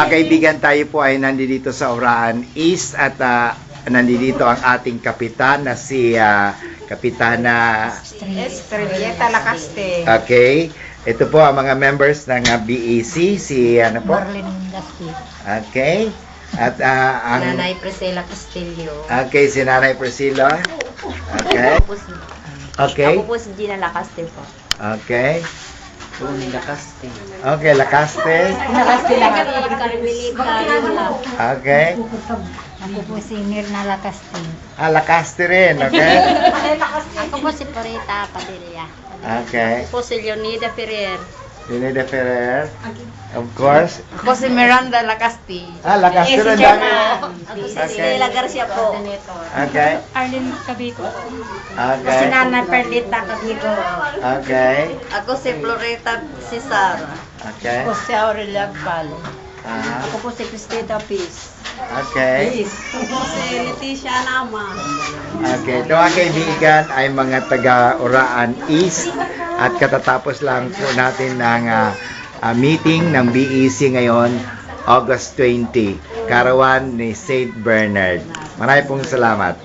Kaibigan, tayo po ay nandito sa Orahan East at nandito ang ating kapitan na si Kapitana Estrelleta Lacaste. Okay. Ito po ang mga members ng BEC, si ano po? Marlene Gaspi. Okay. At ang Nanay Priscilla Castillo. Okay, si Nanay Priscilla. Okay. Okay. Ako po si Gina Lacaste po. Okay. Tony Lacaste. Okay, Lacaste. Lacaste Carmelita. Okay. Ako po si Mirna Lacaste. Lacaste rin, okay? Ako po si Porita Padilla. Okay. Ako si Leonida Ferrer. Lineda Ferrer. Of course. Ako si Miranda Lacaste. Lacaste rin dami. Ako si Stella Garcia po. Okay. Arlene Cabico po. Okay. Nana Perlita Cabico. Okay. Ako si Floreta Cesar. Okay. Ako si Aurelia Val. Ako po si Cristita Peace. Okay. Ako si Leticia Nama. Okay. Ito mga kaibigan ay mga taga-Orahan East at katatapos lang po natin ng meeting ng BEC ngayon, August 20, Karawan ni St. Bernard. Maraming pong salamat.